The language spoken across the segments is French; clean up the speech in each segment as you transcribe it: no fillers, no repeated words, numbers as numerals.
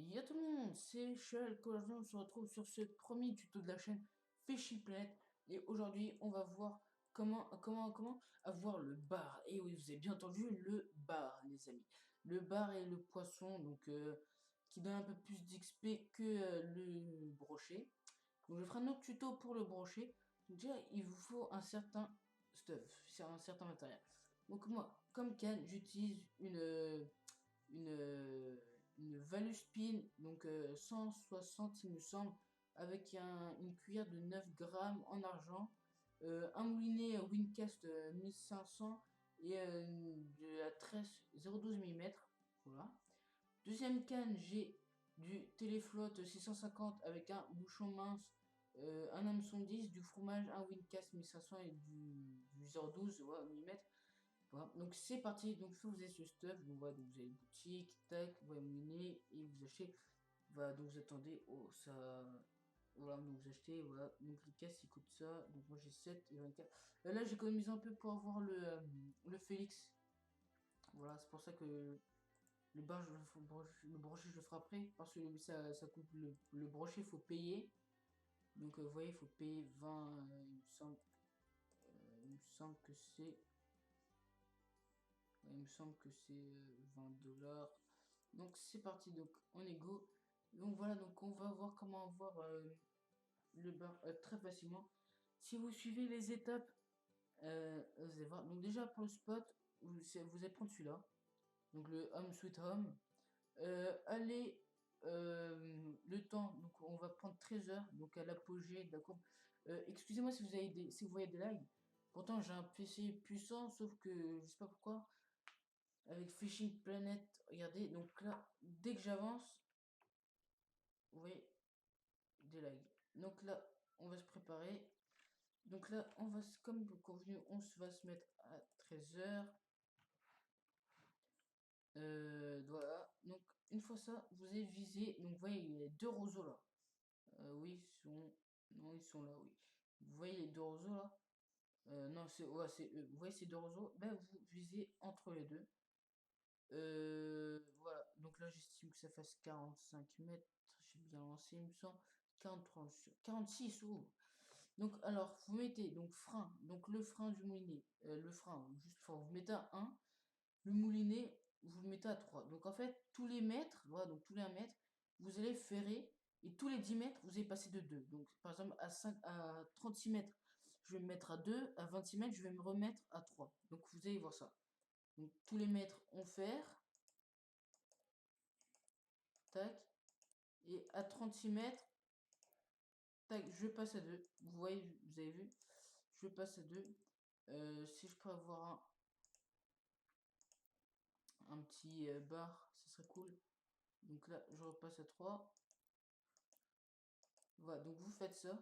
Yo tout le monde, c'est Shell, aujourd'hui on se retrouve sur ce premier tuto de la chaîne Fishy Planet et aujourd'hui on va voir comment avoir le bar. Et oui, vous avez bien entendu, le bar les amis. Le bar est le poisson qui donne un peu plus d'XP que le brochet. Donc je ferai un autre tuto pour le brochet. Donc déjà il vous faut un certain stuff, c'est un certain matériel. Donc moi, comme canne, j'utilise une, une Valuspin, donc 160 il me semble, avec une cuillère de 9 grammes en argent, un moulinet Wincast 1500 et de la tresse 0,12 mm. Voilà. Deuxième canne, j'ai du téléflotte 650 avec un bouchon mince, un hameçon 10, du fromage, un Wincast 1500 et du 0,12 mm. Voilà. Donc c'est parti, donc il faut vous avez ce stuff, donc voilà, donc vous avez boutique, tac, vous voyez miner et vous achetez, voilà, donc vous attendez, oh ça, voilà, donc vous achetez, voilà, donc les caisses ils coûtent ça, donc moi j'ai 7 et 24, là j'ai économisé un peu pour avoir le Félix, voilà, c'est pour ça que le bar, le brochet je le ferai après, parce que ça coûte, le brochet il faut payer, donc vous voyez il faut payer 20, il me semble que c'est... Il me semble que c'est 20 $. Donc c'est parti, donc on est go. Donc voilà, donc on va voir comment avoir le bar très facilement. Si vous suivez les étapes, vous allez voir. Donc déjà pour le spot, vous allez prendre celui-là. Donc le Home Sweet Home. Allez, le temps, donc on va prendre 13 heures, donc à l'apogée, d'accord. Excusez-moi si si vous voyez des lags. Pourtant j'ai un PC puissant, sauf que je sais pas pourquoi. Avec Fishing Planet, regardez, donc là, dès que j'avance, vous voyez, des lags. Donc là, on va se préparer. Donc là, comme convenu, va se mettre à 13 h. Voilà, donc une fois ça, vous avez visé, donc vous voyez, il y a deux roseaux là. Oui, non, ils sont là, oui. Vous voyez les deux roseaux là. Non, ouais, vous voyez ces deux roseaux, ben vous visez entre les deux. Voilà, donc là j'estime que ça fasse 45 mètres, j'ai bien lancé il me semble, 43, 46, oh. Donc alors, vous mettez donc frein, donc le frein du moulinet, le frein, juste vous mettez à 1, le moulinet, vous le mettez à 3. Donc en fait, tous les mètres, voilà, donc tous les 1 mètre, vous allez ferrer, et tous les 10 mètres, vous allez passer de 2. Donc par exemple, à 36 mètres, je vais me mettre à 2, à 26 mètres, je vais me remettre à 3. Donc vous allez voir ça. Donc tous les mètres on fer, tac, et à 36 mètres, tac, je passe à 2. Vous voyez, vous avez vu, je passe à 2. Si je peux avoir un petit bar, ce serait cool. Donc là, je repasse à 3. Voilà, donc vous faites ça.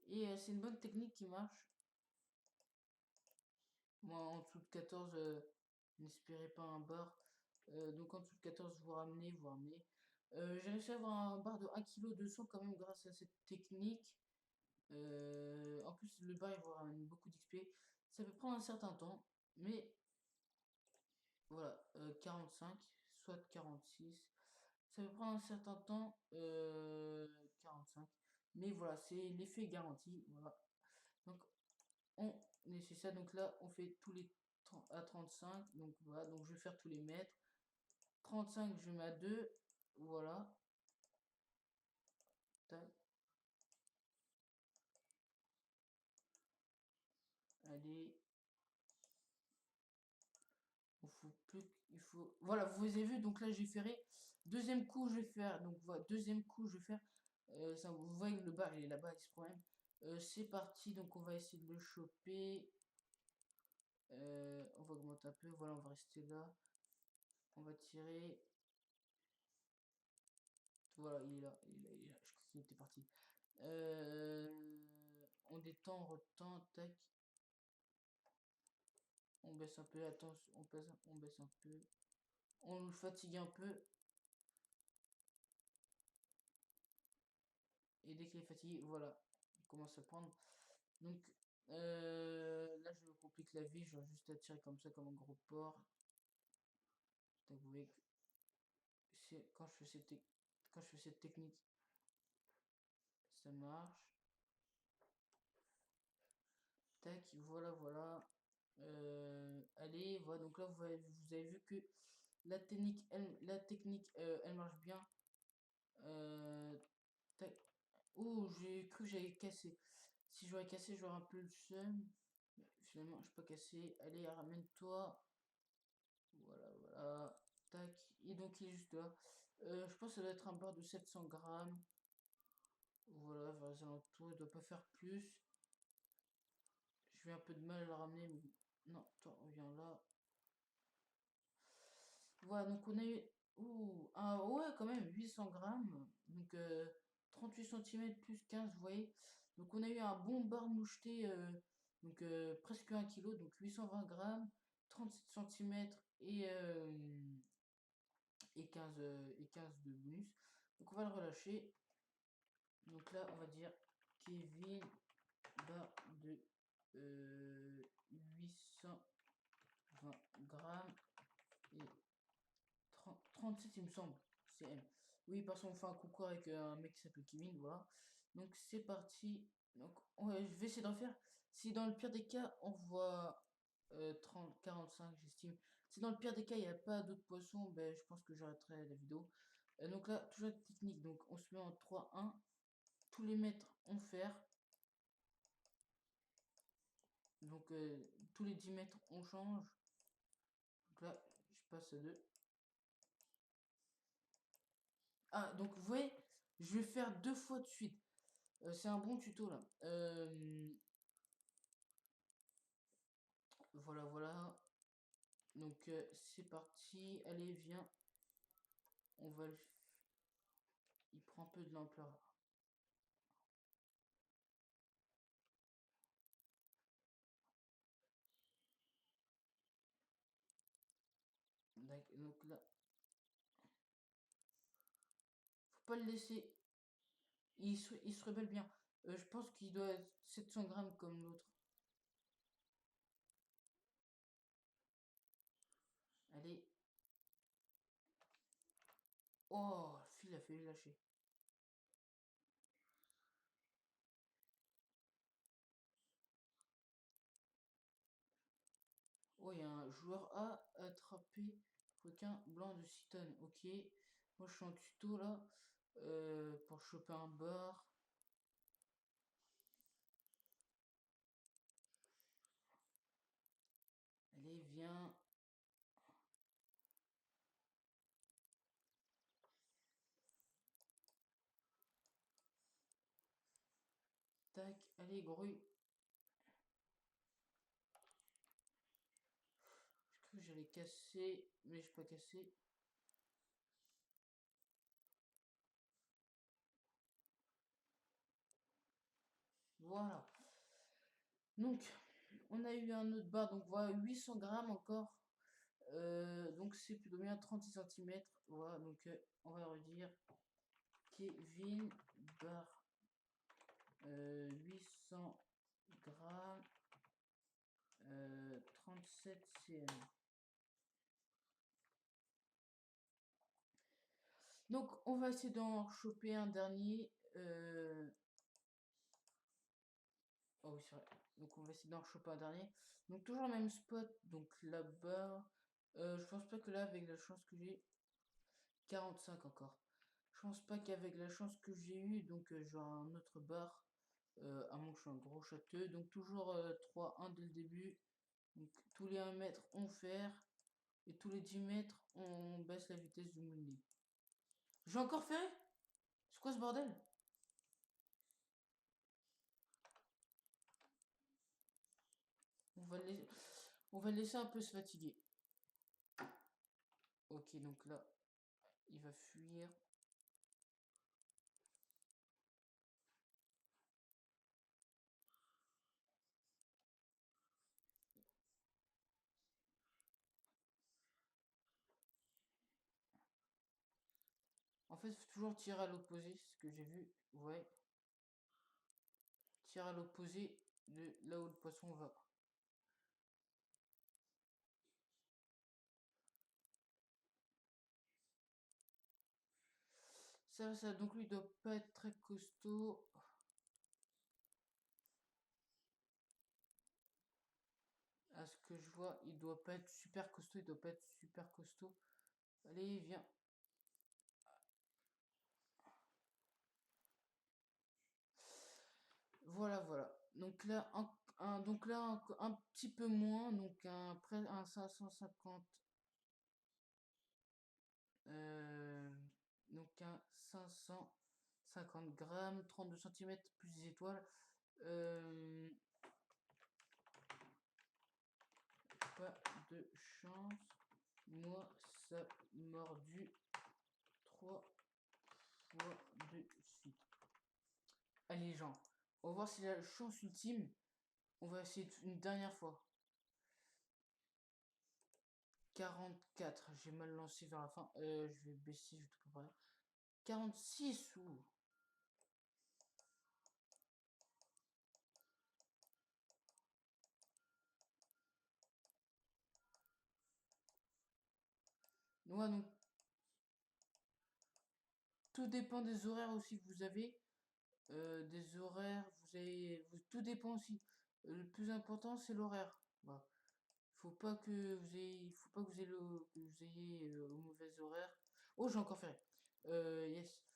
Et c'est une bonne technique qui marche. Moi, en dessous de 14, n'espérez pas un bar. Donc en dessous de 14, vous ramenez, vous ramenez. J'ai réussi à avoir un bar de 1,2 kg quand même grâce à cette technique. En plus, le bar, il vous ramène beaucoup d'XP. Ça peut prendre un certain temps, mais voilà, 45, soit 46. Ça peut prendre un certain temps, 45. Mais voilà, c'est l'effet garanti. Voilà. Donc, on essaie ça. Donc là, on fait tous les 30 à 35. Donc voilà, donc je vais faire tous les mètres. 35, je mets à 2. Voilà. Tac. Allez. Il faut, voilà, vous avez vu, donc là j'ai ferré. Deuxième coup, je vais faire, donc voilà, deuxième coup, je vais faire, ça, vous voyez que le bar il est là-bas, il se problème. C'est parti, donc on va essayer de le choper. On va augmenter un peu, voilà, on va rester là. On va tirer. Voilà, il est là, il est là, je crois qu'il était parti. On détend, on retend, tac. On baisse un peu, attention, on baisse un peu. On le fatigue un peu. Et dès qu'il est fatigué, voilà, il commence à prendre. Donc là, je me complique la vie, je vais juste à tirer comme ça, comme un gros porc. Donc, vous voyez que quand je fais cette quand je fais cette technique. Ça marche. Tac, voilà, voilà. Allez, voilà, donc là, vous avez vu que la technique, elle marche bien. Tac. Oh, j'ai cru que j'avais cassé. Si j'aurais cassé, j'aurais un peu le seum. Finalement, je peux pas casser. Allez, ramène-toi. Voilà, voilà. Tac. Et donc, il est juste là. Je pense que ça doit être un bar de 700 grammes. Voilà, vers les alentours. Il doit pas faire plus. Je vais un peu de mal à le ramener. Mais... non, toi, reviens là. Voilà, donc on a eu. Ouh, ah ouais, quand même, 800 grammes. Donc 38 cm plus 15, vous voyez. Donc on a eu un bon bar moucheté, donc presque 1 kg, donc 820 grammes, 37 cm et 15 de bonus. Donc on va le relâcher. Donc là, on va dire Kevin, bar de 820 grammes et 37 il me semble. C'est M. Oui, parce qu'on fait un coucou avec un mec qui s'appelle Kevin, voilà. Donc c'est parti. Donc ouais, je vais essayer d'en faire. Si dans le pire des cas, on voit 30, 45, j'estime. Si dans le pire des cas, il n'y a pas d'autres poissons, ben, je pense que j'arrêterai la vidéo. Donc là, toujours la technique. Donc on se met en 3-1. Tous les mètres en fer. Donc tous les 10 mètres, on change. Donc là, je passe à 2. Ah, donc vous voyez, je vais faire 2 fois de suite. C'est un bon tuto là. Voilà, voilà. Donc c'est parti. Allez, viens. On va le... Il prend un peu de l'ampleur. Donc là, faut pas le laisser. Il se rebelle bien. Je pense qu'il doit être 700 grammes comme l'autre. Allez. Oh, le fil a failli lâcher. Oh, il y a un joueur A attrapé requin blanc de 6 tonnes. Ok. Moi, je suis en tuto là. Pour choper un bar. Allez, viens. Tac. Allez, grouille. Je crois que j'allais casser, mais je pas cassé. Voilà. Donc, on a eu un autre bar, donc voilà, 800 grammes encore. Donc, c'est plutôt bien 36 cm. Voilà, donc on va redire Kevin bar 800 grammes, 37 cm. Donc, on va essayer d'en choper un dernier. Oh oui, c'est vrai. Donc, on va essayer d'en choper un dernier. Donc, toujours le même spot. Donc, là-bas. Je pense pas que là, avec la chance que j'ai. 45 encore. Je pense pas qu'avec la chance que j'ai eu, donc j'aurai un autre bar. À moins que je sois un gros châteux. Donc, toujours 3-1 dès le début. Donc, tous les 1 mètre, on fer. Et tous les 10 mètres, on baisse la vitesse du moulinet. J'ai encore ferré. C'est quoi ce bordel? On va le laisser un peu se fatiguer. Ok, donc là, il va fuir. En fait, il faut toujours tirer à l'opposé, c'est ce que j'ai vu. Ouais. Tire à l'opposé de là où le poisson va. Ça, donc lui, il doit pas être très costaud. À ce que je vois, il doit pas être super costaud, il doit pas être super costaud. Allez, viens. Voilà, voilà. Donc là, un petit peu moins, donc un 550. euh, donc un 550 grammes, 32 centimètres plus des étoiles. Euh, pas de chance. Moi, ça mordu 3 fois de suite. Allez, les gens, on va voir si la chance ultime. On va essayer une dernière fois. 44, j'ai mal lancé vers la fin. Je vais baisser, je vais tout préparer. 46 ou. Ouais, donc tout dépend des horaires aussi que vous avez. Des horaires, tout dépend aussi. Le plus important, c'est l'horaire. Voilà. Faut pas que vous ayez au mauvais horaire. Oh, j'ai encore fait. Yes.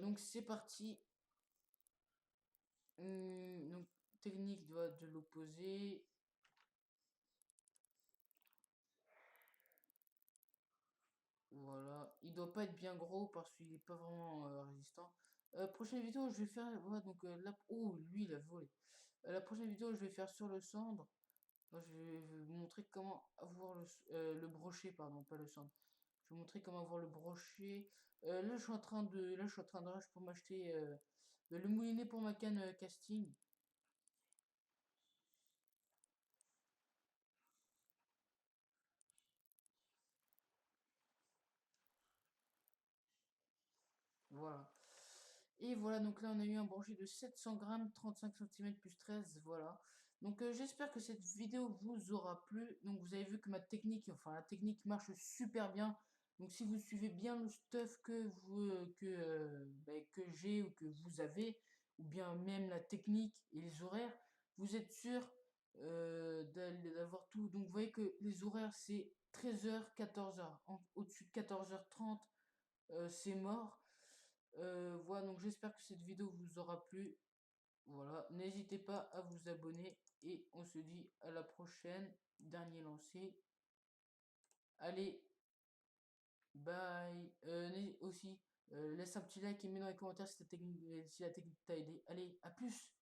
Donc c'est parti. Donc technique de l'opposé. Voilà, il doit pas être bien gros parce qu'il est pas vraiment résistant. Prochaine vidéo, je vais faire. Ouais, donc là. Oh, lui, il a volé. La prochaine vidéo, je vais faire sur le cendre. Moi, je vais vous montrer comment avoir le brochet, pardon, pas le cendre. Je vais vous montrer comment avoir le brochet. Là, je suis en train de. Là, je suis en train de rush pour m'acheter le moulinet pour ma canne casting. Voilà. Et voilà, donc là on a eu un brochet de 700 grammes, 35 centimètres plus 13, voilà. Donc j'espère que cette vidéo vous aura plu. Donc vous avez vu que ma technique, enfin la technique marche super bien. Donc si vous suivez bien le stuff que j'ai ou que vous avez, ou bien même la technique et les horaires, vous êtes sûr d'avoir tout. Donc vous voyez que les horaires c'est 13h, 14h. Au-dessus de 14h30, c'est mort. Voilà, donc j'espère que cette vidéo vous aura plu. Voilà, n'hésitez pas à vous abonner et on se dit à la prochaine. Dernier lancé. Allez, bye. Aussi, laisse un petit like et mets dans les commentaires si la technique t'a aidé. Allez, à plus.